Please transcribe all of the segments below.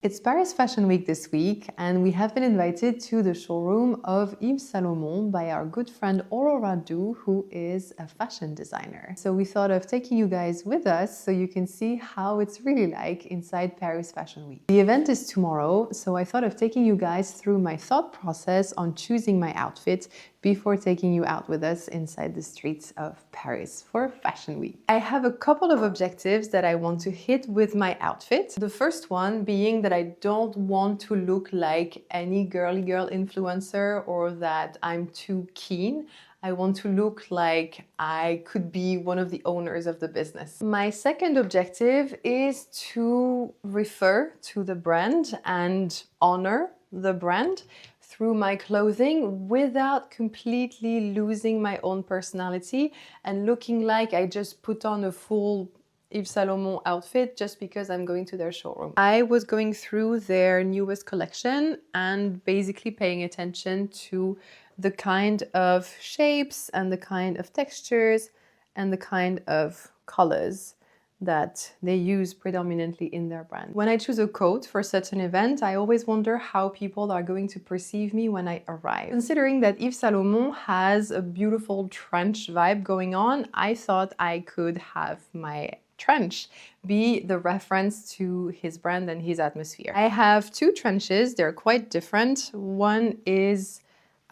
It's Paris Fashion Week this week, and we have been invited to the showroom of Yves Saint Laurent by our good friend Aurora Du, who is a fashion designer. So we thought of taking you guys with us so you can see how it's really like inside Paris Fashion Week. The event is tomorrow, so I thought of taking you guys through my thought process on choosing my outfit before taking you out with us inside the streets of Paris for Fashion Week. I have a couple of objectives that I want to hit with my outfit. The first one being that I don't want to look like any girly girl influencer or that I'm too keen. I want to look like I could be one of the owners of the business. My second objective is to refer to the brand and honor the brand through my clothing without completely losing my own personality and looking like I just put on a full Yves Saint Laurent outfit just because I'm going to their showroom. I was going through their newest collection and basically paying attention to the kind of shapes and the kind of textures and the kind of colors that they use predominantly in their brand. When I choose a coat for such an event, I always wonder how people are going to perceive me when I arrive. Considering that Yves Saint Laurent has a beautiful trench vibe going on, I thought I could have my trench be the reference to his brand and his atmosphere. I have two trenches, they're quite different. One is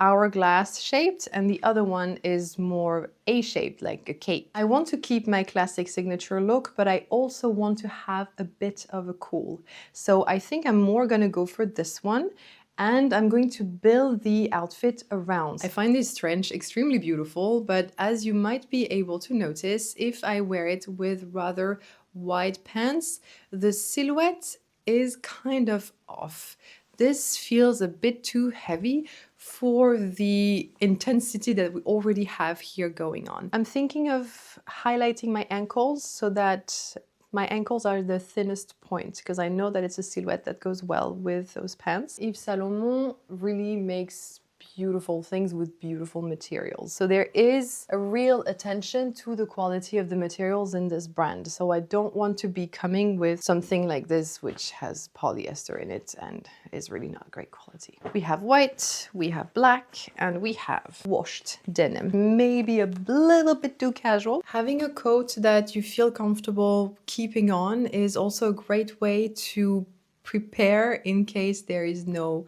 hourglass shaped and the other one is more A-shaped, like a cape. I want to keep my classic signature look, but I also want to have a bit of a cool. So I think I'm more gonna go for this one, and I'm going to build the outfit around. I find this trench extremely beautiful, but as you might be able to notice, if I wear it with rather wide pants, the silhouette is kind of off. This feels a bit too heavy for the intensity that we already have here going on. I'm thinking of highlighting my ankles so that my ankles are the thinnest point, because I know that it's a silhouette that goes well with those pants. Yves Saint Laurent really makes beautiful things with beautiful materials. So there is a real attention to the quality of the materials in this brand. So I don't want to be coming with something like this, which has polyester in it and is really not great quality. We have white, we have black, and we have washed denim. Maybe a little bit too casual. Having a coat that you feel comfortable keeping on is also a great way to prepare in case there is no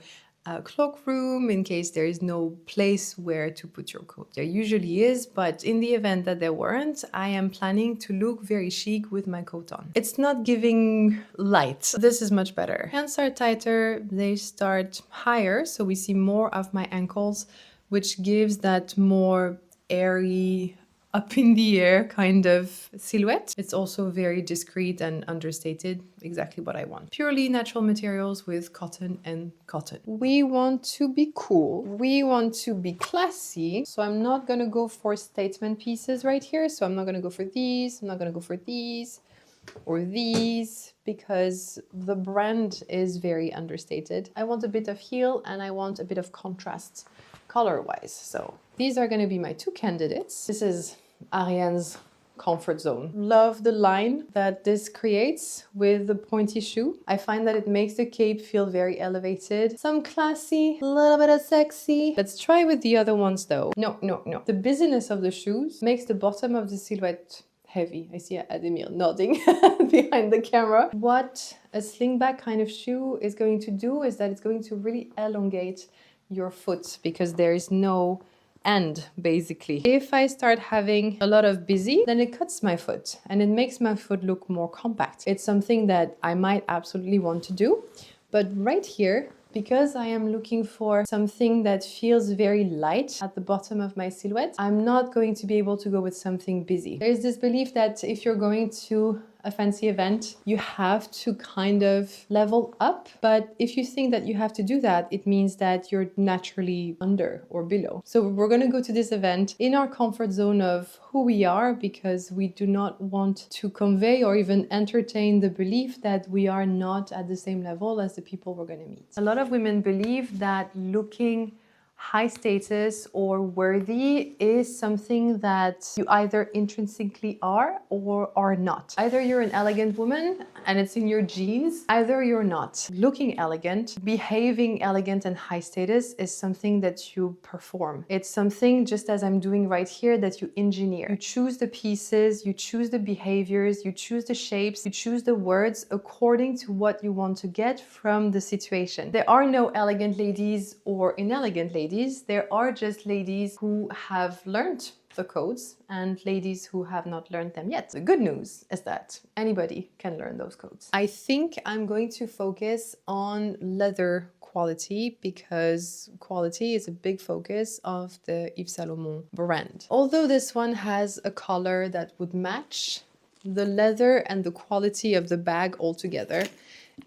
cloakroom, in case there is no place where to put your coat. There usually is, but in the event that there weren't, I am planning to look very chic with my coat on. It's not giving light. This is much better. Pants are tighter, they start higher, so we see more of my ankles, which gives that more airy, up in the air kind of silhouette. It's also very discreet and understated, exactly what I want. Purely natural materials with cotton and cotton. We want to be cool. We want to be classy. So I'm not gonna go for statement pieces right here. So I'm not gonna go for these. I'm not gonna go for these or these, because the brand is very understated. I want a bit of heel and I want a bit of contrast color-wise. So these are going to be my two candidates. This is Ariane's comfort zone. Love the line that this creates with the pointy shoe. I find that it makes the cape feel very elevated. Some classy, a little bit of sexy. Let's try with the other ones though. No. The busyness of the shoes makes the bottom of the silhouette heavy. I see Ademir nodding behind the camera. What a slingback kind of shoe is going to do is that it's going to really elongate your foot, because there is no end, basically. If I start having a lot of busy, then it cuts my foot and it makes my foot look more compact. It's something that I might absolutely want to do, but right here, because I am looking for something that feels very light at the bottom of my silhouette, I'm not going to be able to go with something busy. There's this belief that if you're going to a fancy event, you have to kind of level up. But if you think that you have to do that, it means that you're naturally under or below. So we're going to go to this event in our comfort zone of who we are, because we do not want to convey or even entertain the belief that we are not at the same level as the people we're going to meet. A lot of women believe that looking high status or worthy is something that you either intrinsically are or are not. Either you're an elegant woman and it's in your genes, either you're not. Looking elegant, behaving elegant and high status is something that you perform. It's something, just as I'm doing right here, that you engineer. You choose the pieces, you choose the behaviors, you choose the shapes, you choose the words according to what you want to get from the situation. There are no elegant ladies or inelegant ladies. There are just ladies who have learned the codes and ladies who have not learned them yet. The good news is that anybody can learn those codes. I think I'm going to focus on leather quality because quality is a big focus of the Yves Saint Laurent brand. Although this one has a color that would match, the leather and the quality of the bag altogether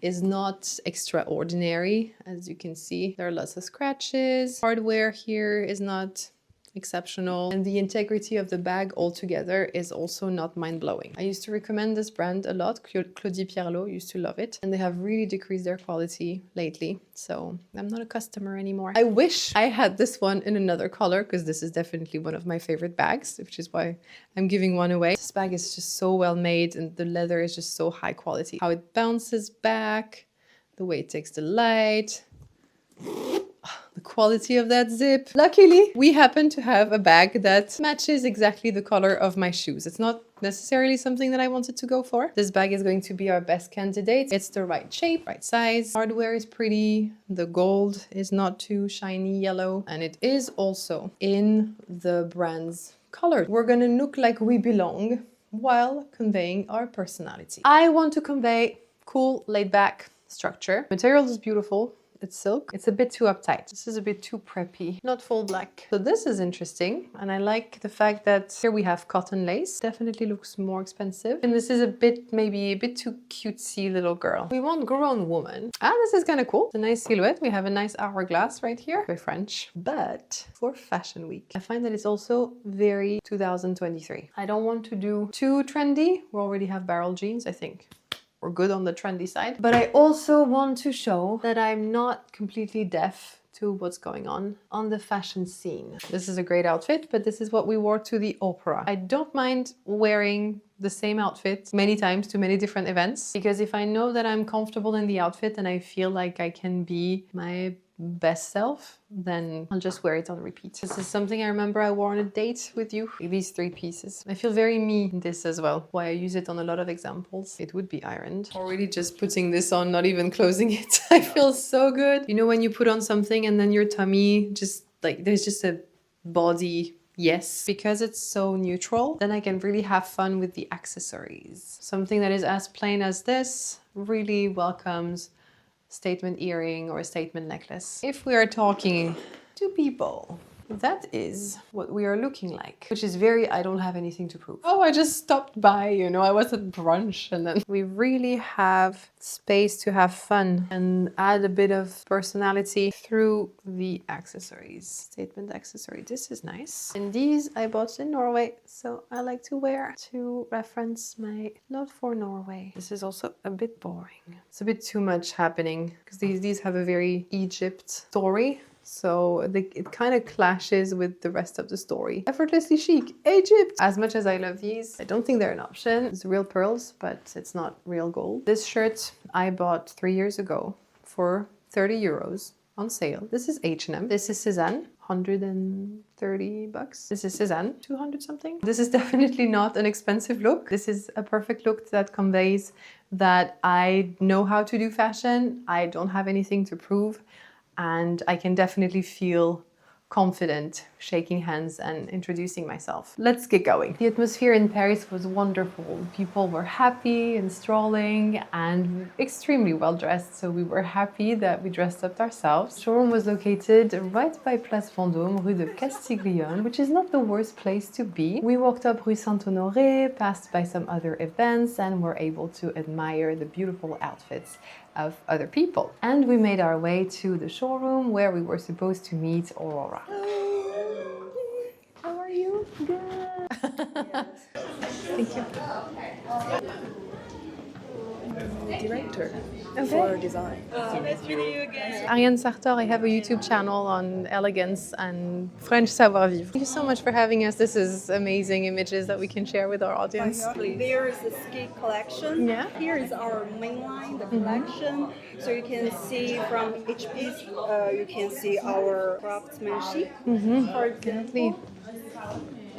is not extraordinary. As you can see, there are lots of scratches. Hardware here is not exceptional, and the integrity of the bag altogether is also not mind-blowing. I used to recommend this brand a lot. Claudie Pierlot used to love it, and they have really decreased their quality lately, so I'm not a customer anymore. I wish I had this one in another color, because this is definitely one of my favorite bags, which is why I'm giving one away. This bag is just so well made, and the leather is just so high quality. How it bounces back, the way it takes the light, the quality of that zip. Luckily, we happen to have a bag that matches exactly the color of my shoes. It's not necessarily something that I wanted to go for. This bag is going to be our best candidate. It's the right shape, right size. Hardware is pretty. The gold is not too shiny yellow. And it is also in the brand's color. We're gonna look like we belong while conveying our personality. I want to convey cool, laid back structure. Material is beautiful. It's silk. It's a bit too uptight. This is a bit too preppy, not full black. So this is interesting. And I like the fact that here we have cotton lace. Definitely looks more expensive. And this is a bit, maybe a bit too cutesy little girl. We want grown woman. Ah, this is kind of cool. It's a nice silhouette. We have a nice hourglass right here. Very French. But for Fashion Week, I find that it's also very 2023. I don't want to do too trendy. We already have barrel jeans, I think. We're good on the trendy side. But I also want to show that I'm not completely deaf to what's going on the fashion scene. This is a great outfit, but this is what we wore to the opera. I don't mind wearing the same outfit many times to many different events, because if I know that I'm comfortable in the outfit and I feel like I can be my best self, then I'll just wear it on repeat. This is something I remember I wore on a date with you. These 3 pieces. I feel very me in this as well. Why I use it on a lot of examples. It would be ironed. Already just putting this on, not even closing it. I feel so good. You know when you put on something and then your tummy just like, there's just a body yes. Because it's so neutral, then I can really have fun with the accessories. Something that is as plain as this really welcomes statement earring or a statement necklace. If we are talking to people, that is what we are looking like, which is very, I don't have anything to prove. Oh, I just stopped by, you know, I was at brunch, and then we really have space to have fun and add a bit of personality through the accessories. Statement accessory, this is nice. And these I bought in Norway, so I like to wear to reference my love for Norway. This is also a bit boring. It's a bit too much happening because these have a very Egypt story. So it kind of clashes with the rest of the story. Effortlessly chic, Egypt! As much as I love these, I don't think they're an option. It's real pearls, but it's not real gold. This shirt I bought 3 years ago for 30 euros on sale. This is H&M. This is Cézanne. 130 bucks. This is Cézanne, 200 something. This is definitely not an expensive look. This is a perfect look that conveys that I know how to do fashion. I don't have anything to prove. And I can definitely feel confident shaking hands and introducing myself. Let's get going. The atmosphere in Paris was wonderful. People were happy and strolling and extremely well dressed, so we were happy that we dressed up ourselves. The showroom was located right by Place Vendôme, Rue de Castiglione, which is not the worst place to be. We walked up Rue Saint-Honoré, passed by some other events, and were able to admire the beautiful outfits of other people. And we made our way to the showroom where we were supposed to meet Aurora. How are you? Good. Thank you. director for design. Nice meeting you again. Ariane Sartor, I have a YouTube channel on elegance and French savoir-vivre. Thank you so much for having us. This is amazing images that we can share with our audience. There is the ski collection. Yeah. Here is our main line, the collection. So you can see from each piece, you can see our craftsmanship. For example,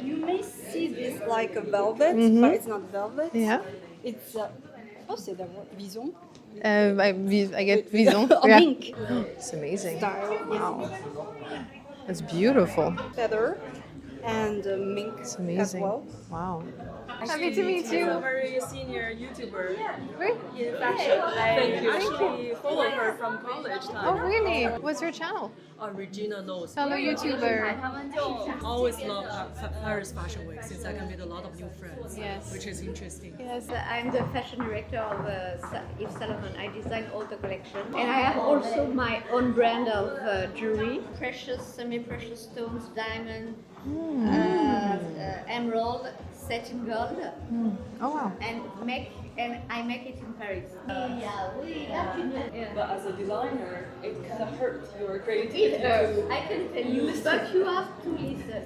you may see this like a velvet, but it's not velvet. Yeah. It's oh, c'est d'avoir vison. I get vison. Oh, Yeah. mink It's amazing. style. Wow. It's beautiful. Feather and mink It's as amazing. well. Wow. Happy to meet She's you. a very senior YouTuber Really? in fashion. I actually followed her from college time. Oh, really? What's your channel? Regina knows. Fellow YouTuber. Always love Paris Fashion Week since I can meet a lot of new friends. Yes. Which is interesting. Yes. I'm the fashion director of Yves Saint Laurent. I design all the collection. And I have also my own brand of jewelry. Precious, semi-precious stones, diamond, emerald, satin gold. Oh, wow. And I make it in Paris. But as a designer, it kind of hurts your creativity. I can tell you, but you have to listen.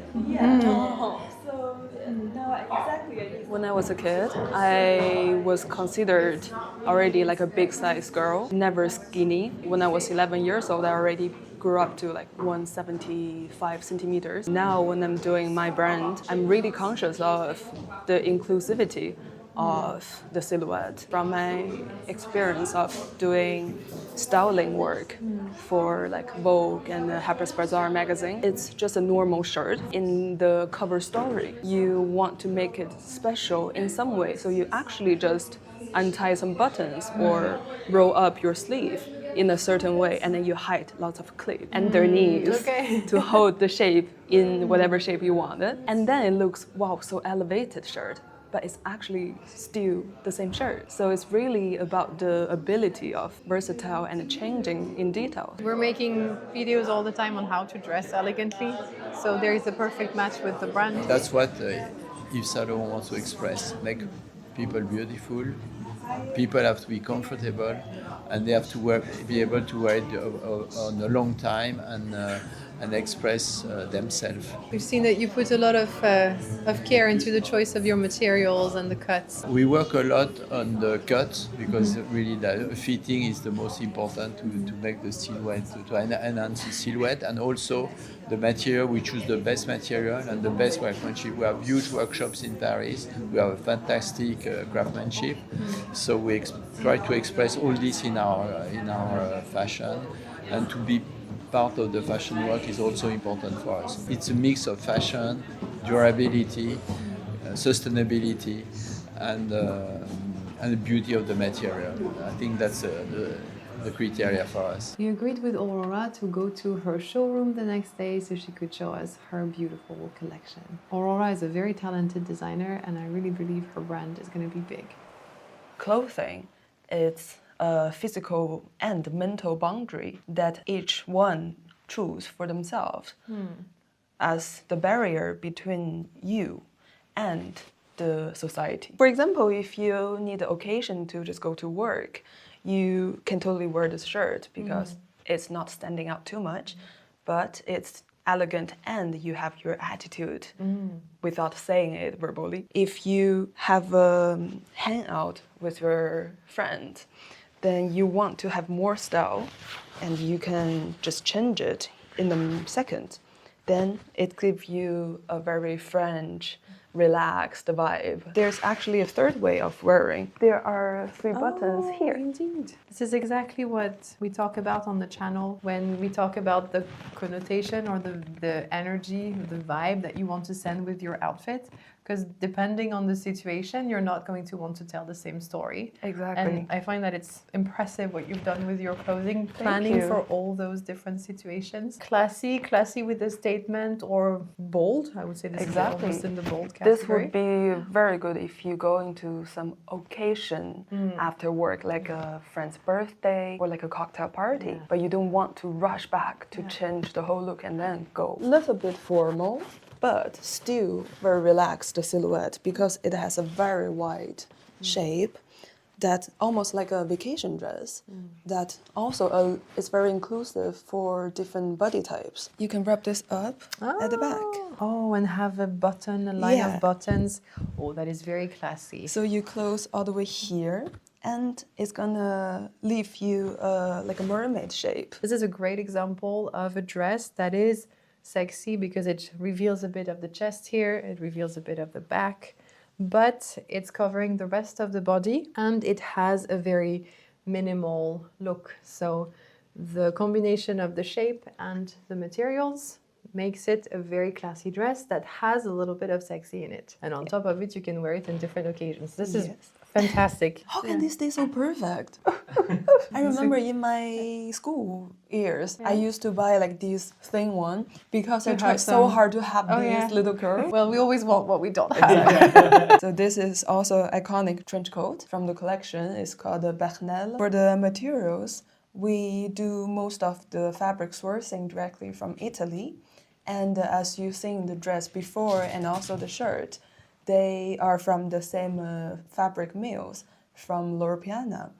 When I was a kid, I was considered already like a big size girl, never skinny. When I was 11 years old, I already grew up to like 175 centimeters. Now when I'm doing my brand, I'm really conscious of the inclusivity of the silhouette. From my experience of doing styling work for like Vogue and Harper's Bazaar magazine, it's just a normal shirt. In the cover story, you want to make it special in some way, so you actually just untie some buttons or roll up your sleeve in a certain way, and then you hide lots of clip underneath to hold the shape in whatever shape you want it. And then it looks, wow, so elevated shirt, but it's actually still the same shirt. So it's really about the ability of versatile and changing in detail. We're making videos all the time on how to dress elegantly, so there is a perfect match with the brand. That's what Yves Saint Laurent wants to express: make people beautiful. People have to be comfortable, and they have to be able to wear it on a long time and express themselves. We've seen that you put a lot of care into the choice of your materials and the cuts. We work a lot on the cut because really the fitting is the most important to make the silhouette, to enhance the silhouette, and also the material. We choose the best material and the best workmanship. We have huge workshops in Paris. We have a fantastic craftsmanship. So we try to express all this in our fashion, and to be part of the fashion work is also important for us. It's a mix of fashion, durability, sustainability, and the beauty of the material. I think that's the criteria for us. We agreed with Aurora to go to her showroom the next day so she could show us her beautiful collection. Aurora is a very talented designer, and I really believe her brand is going to be big. Clothing, it's a physical and mental boundary that each one choose for themselves as the barrier between you and the society. For example, if you need an occasion to just go to work, you can totally wear this shirt because it's not standing out too much, but it's elegant and you have your attitude without saying it verbally. If you have a hangout with your friend, then you want to have more style and you can just change it in a second. Then it gives you a very French, relaxed vibe. There's actually a third way of wearing. There are 3 buttons here. Indeed. This is exactly what we talk about on the channel when we talk about the connotation or the energy, the vibe that you want to send with your outfit. Because depending on the situation, you're not going to want to tell the same story. Exactly. And I find that it's impressive what you've done with your clothing, planning you. for all those different situations. Classy with a statement, or bold. I would say this is almost in the bold category. This would be very good if you go into some occasion after work, like a friend's birthday or like a cocktail party. But you don't want to rush back to change the whole look and then go. A little bit formal, but still very relaxed silhouette because it has a very wide shape, that almost like a vacation dress that also is very inclusive for different body types. You can wrap this up at the back. Oh, and have a button, a line Yeah. of buttons. Oh, that is very classy. So you close all the way here, and it's gonna leave you like a mermaid shape. This is a great example of a dress that is sexy because it reveals a bit of the chest here, it reveals a bit of the back, but it's covering the rest of the body and it has a very minimal look. So the combination of the shape and the materials makes it a very classy dress that has a little bit of sexy in it. And on top of it, you can wear it in different occasions. This is fantastic. How can this stay so perfect? I remember in my school years, I used to buy like this thin one because I tried so hard to have this little curve. Well, we always want what we don't have. So this is also iconic trench coat from the collection. It's called the Bernelle. For the materials, we do most of the fabric sourcing directly from Italy. And as you've seen the dress before and also the shirt, they are from the same fabric mills from Loro Piana,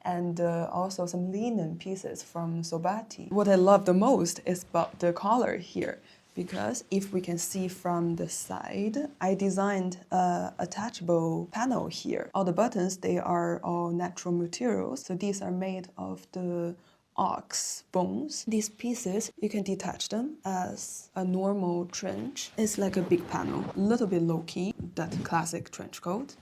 and also some linen pieces from Sobati. What I love the most is about the collar here, because if we can see from the side, I designed a attachable panel here. All the buttons, they are all natural materials, so these are made of the ox bones. These pieces, you can detach them as a normal trench. It's like a big panel, a little bit low-key, that classic trench coat.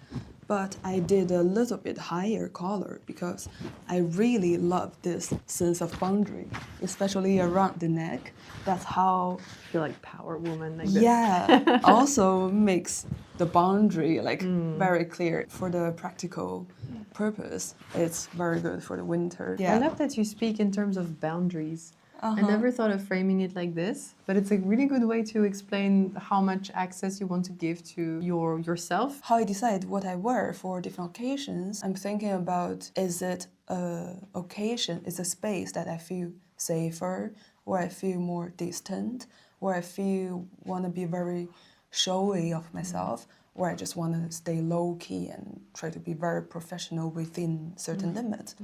But I did a little bit higher collar because I really love this sense of boundary, especially around the neck. That's how I feel like power woman like this. yeah, also makes the boundary like very clear for the practical purpose. It's very good for the winter. I love that you speak in terms of boundaries. I never thought of framing it like this, but it's a really good way to explain how much access you want to give to yourself. How I decide what I wear for different occasions, I'm thinking about, is it an occasion, is a space that I feel safer, or I feel more distant, or I feel want to be very showy of myself, or I just want to stay low-key and try to be very professional within certain limits.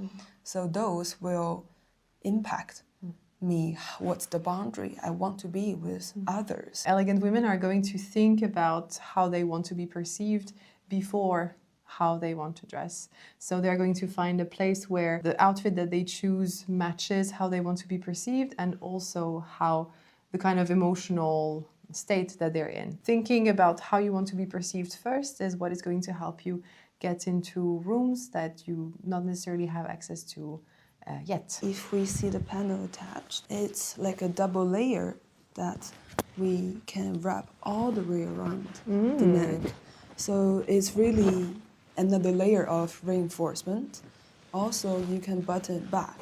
So those will impact me, what's the boundary I want to be with others. Elegant women are going to think about how they want to be perceived before how they want to dress. So they're going to find a place where the outfit that they choose matches how they want to be perceived and also how the kind of emotional state that they're in. Thinking about how you want to be perceived first is what is going to help you get into rooms that you not necessarily have access to yet. If we see the panel attached, it's like a double layer that we can wrap all the way around the neck. So it's really another layer of reinforcement. Also, you can button back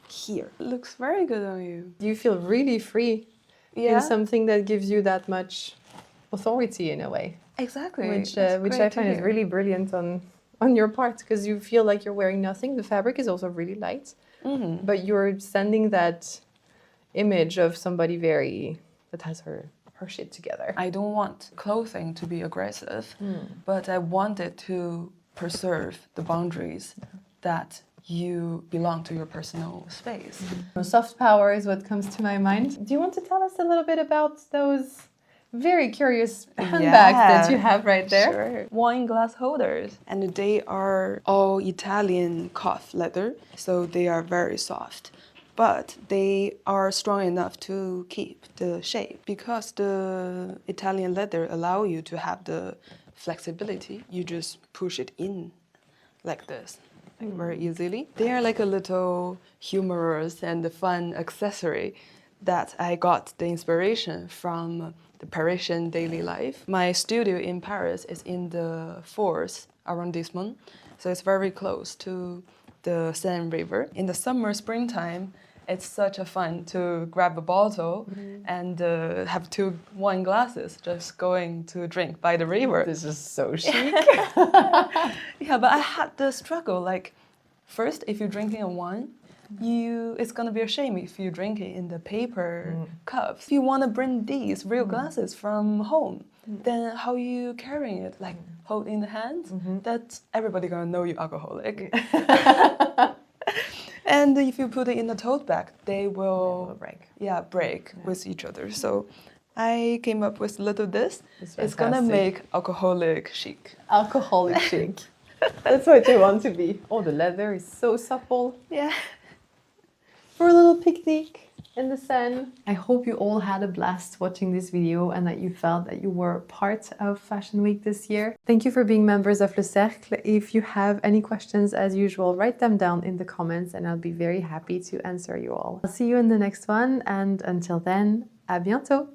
here. It looks very good on you. You feel really free in something that gives you that much authority in a way. Exactly. Which I find is really brilliant on your part, because you feel like you're wearing nothing. The fabric is also really light, but you're sending that image of somebody that has her shit together. I don't want clothing to be aggressive, but I wanted to preserve the boundaries that you belong to your personal space. Soft power is what comes to my mind. Do you want to tell us a little bit about those very curious handbags that you have right there? Sure. Wine glass holders. And they are all Italian cloth leather, so they are very soft. But they are strong enough to keep the shape. Because the Italian leather allow you to have the flexibility, you just push it in like this, like very easily. They are like a little humorous and fun accessory that I got the inspiration from the Parisian daily life. My studio in Paris is in the Fourth arrondissement, so it's very close to the Seine River. In the summer, springtime, it's such a fun to grab a bottle and have 2 wine glasses just going to drink by the river. This is so chic. Yeah, but I had the struggle, like, first, if you're drinking a wine, it's gonna be a shame if you drink it in the paper cups. If you wanna bring these real glasses from home, then how you carrying it, like hold in the hand, that everybody gonna know you alcoholic. And if you put it in a tote bag, they will break. Yeah, break with each other. So I came up with little this. It's gonna fantastic. make alcoholic chic. Alcoholic chic. That's what you want to be. Oh, the leather is so supple. Yeah. For a little picnic in the sun. I hope you all had a blast watching this video and that you felt that you were part of Fashion Week this year. Thank you for being members of Le Cercle. If you have any questions, as usual, write them down in the comments and I'll be very happy to answer you all. I'll see you in the next one, and until then, à bientôt!